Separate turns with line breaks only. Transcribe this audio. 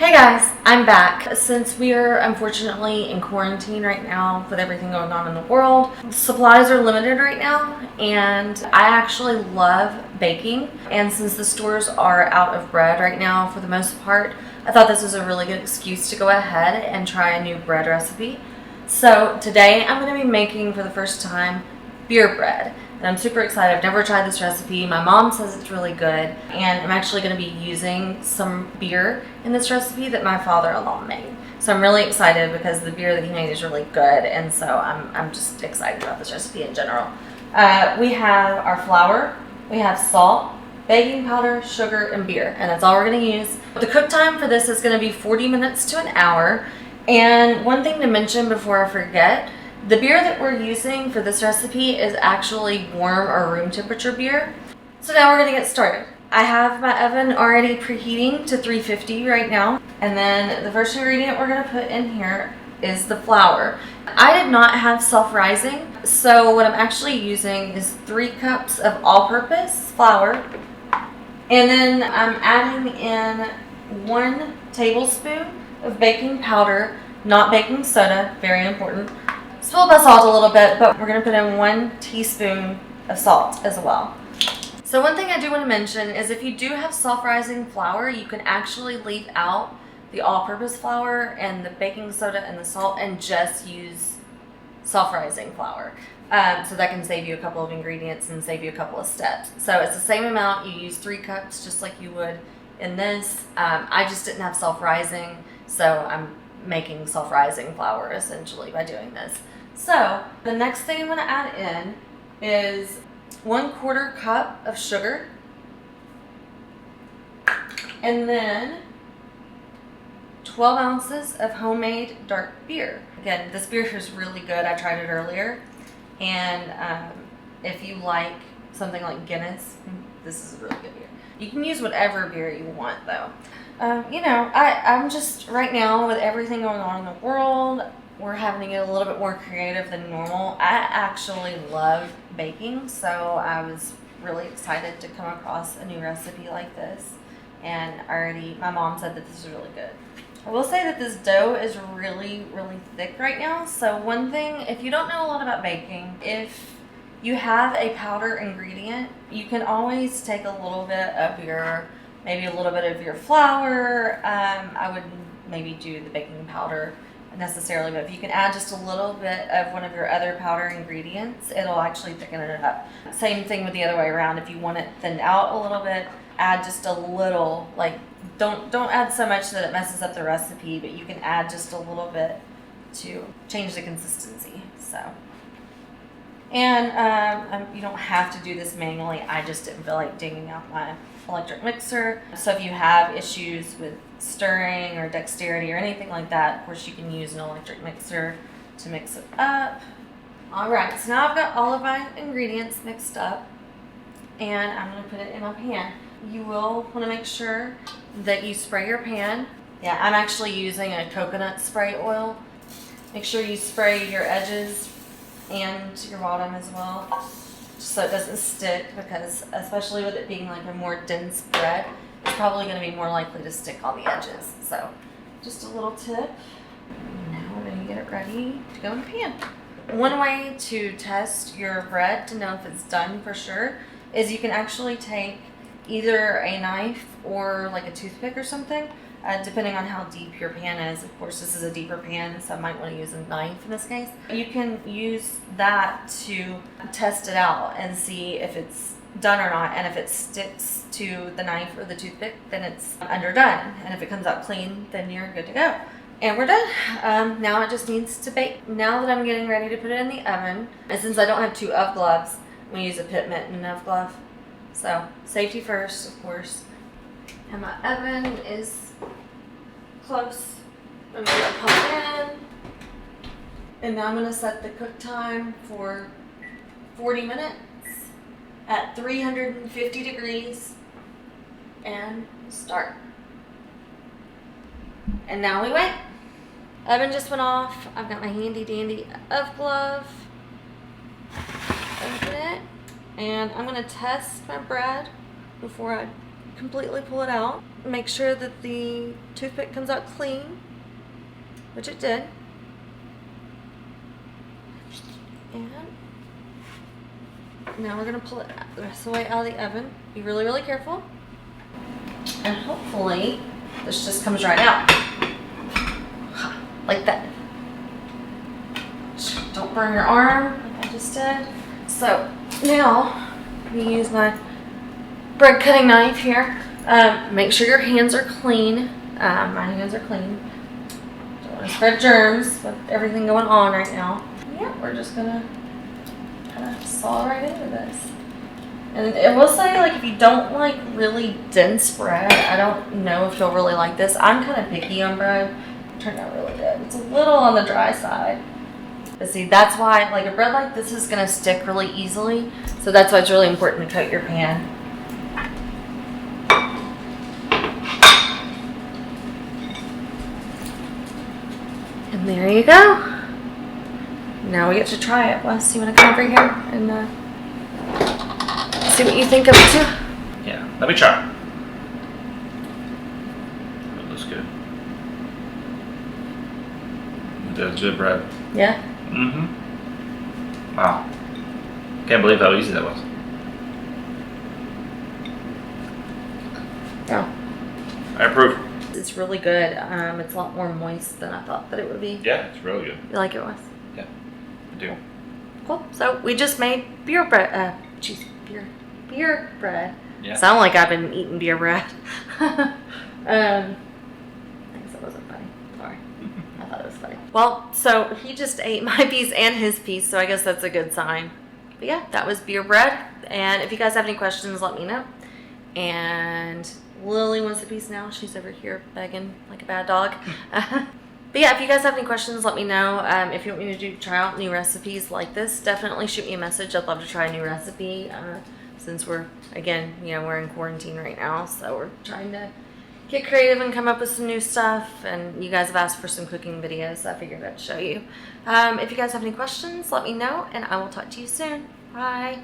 Hey guys, I'm back. Since we are unfortunately in quarantine right now with everything going on in the world, supplies are limited right now, and I actually love baking. And since the stores are out of bread right now for the most part, I thought this was a really good excuse to go ahead and try a new bread recipe. So today I'm going to be making for the first time beer bread. And I'm super excited. I've never tried this recipe. My mom says it's really good. And I'm actually going to be using some beer in this recipe that my father-in-law made. So I'm really excited because the beer that he made is really good. And so I'm just excited about this recipe in general. We have our flour, we have salt, baking powder, sugar, and beer. And that's all we're going to use. The cook time for this is going to be 40 minutes to an hour. And one thing to mention before I forget, the beer that we're using for this recipe is actually warm or room temperature beer. So now we're going to get started. I have my oven already preheating to 350 right now. And then the first ingredient we're going to put in here is the flour. I did not have self-rising, so what I'm actually using is 3 cups of all-purpose flour. And then I'm adding in 1 tablespoon of baking powder, not baking soda, very important. Spill my salt a little bit, but we're going to put in 1 teaspoon of salt as well. So one thing I do want to mention is if you do have self-rising flour, you can actually leave out the all-purpose flour and the baking soda and the salt and just use self-rising flour. So that can save you a couple of ingredients and save you a couple of steps. So it's the same amount. You use 3 cups just like you would in this. I just didn't have self-rising, so I'm making self-rising flour essentially by doing this. So the next thing I'm going to add in is 1/4 cup of sugar, and then 12 ounces of homemade dark beer. Again, this beer is really good. I tried it earlier, and if you like something like Guinness, this is a really good beer. You can use whatever beer you want though. I'm just, right now with everything going on in the world, we're having to get a little bit more creative than normal. I actually love baking, so I was really excited to come across a new recipe like this. And my mom said that this is really good. I will say that this dough is really, really thick right now. So one thing, if you don't know a lot about baking, if you have a powder ingredient, you can always take a little bit of maybe a little bit of your flour. I wouldn't maybe do the baking powder necessarily, but if you can add just a little bit of one of your other powder ingredients, it'll actually thicken it up. Same thing with the other way around. If you want it thinned out a little bit, add just a little, like don't add so much that it messes up the recipe, but you can add just a little bit to change the consistency. So, and you don't have to do this manually. I just didn't feel like digging out my electric mixer. So if you have issues with stirring or dexterity or anything like that, of course you can use an electric mixer to mix it up. Alright, so now I've got all of my ingredients mixed up, and I'm going to put it in my pan. You will want to make sure that you spray your pan. Yeah, I'm actually using a coconut spray oil. Make sure you spray your edges and your bottom as well, so it doesn't stick, because especially with it being like a more dense bread, it's probably going to be more likely to stick on the edges. So just a little tip. Now we're going to get it ready to go in the pan. One way to test your bread to know if it's done for sure is you can actually take either a knife or like a toothpick or something, depending on how deep your pan is. Of course, this is a deeper pan, so I might want to use a knife in this case. You can use that to test it out and see if it's done or not, and if it sticks to the knife or the toothpick, then it's underdone, and if it comes out clean, then you're good to go. And we're done. Now it just needs to bake. Now that I'm getting ready to put it in the oven, and since I don't have 2 UV gloves, I'm going to use a pit mitt and an UV glove. So safety first, of course. And my oven is close. I'm going to pop it in. And now I'm going to set the cook time for 40 minutes at 350 degrees and start. And now we wait. Oven just went off. I've got my handy dandy UV glove. Open it. And I'm going to test my bread before I completely pull it out. Make sure that the toothpick comes out clean, which it did. And now we're gonna pull it the rest of the way out of the oven. Be really, really careful. And hopefully this just comes right out. Like that. Don't burn your arm like I just did. So now we use my bread cutting knife here. Make sure your hands are clean. My hands are clean. Don't want to spread germs with everything going on right now. Yeah, we're just gonna kind of saw right into this. And it will say, like, if you don't like really dense bread, I don't know if you'll really like this. I'm kind of picky on bread. It turned out really good. It's a little on the dry side. But see, that's why, like, a bread like this is gonna stick really easily. So that's why it's really important to coat your pan. And there you go. Now we get to try it. Wes, you want to come over here and see what you think of it too?
Yeah, let me try. It looks good. That's good bread.
Yeah?
Mm-hmm. Wow. Can't believe how easy that was.
Yeah.
I approve.
It's really good. It's a lot more moist than I thought that it would be.
Yeah, it's really good.
You like it, Wes?
Yeah, I do.
Cool. So we just made beer bread. Beer bread.
Yeah.
Sound like I've been eating beer bread. I guess that wasn't funny. Sorry. I thought it was funny. Well, so he just ate my piece and his piece, so I guess that's a good sign. But yeah, that was beer bread. And if you guys have any questions, let me know. And Lily wants a piece now. She's over here begging like a bad dog. But yeah, if you guys have any questions, let me know. If you want me to try out new recipes like this, definitely shoot me a message. I'd love to try a new recipe since we're, again, we're in quarantine right now. So we're trying to get creative and come up with some new stuff. And you guys have asked for some cooking videos, so I figured I'd show you. If you guys have any questions, let me know, and I will talk to you soon. Bye.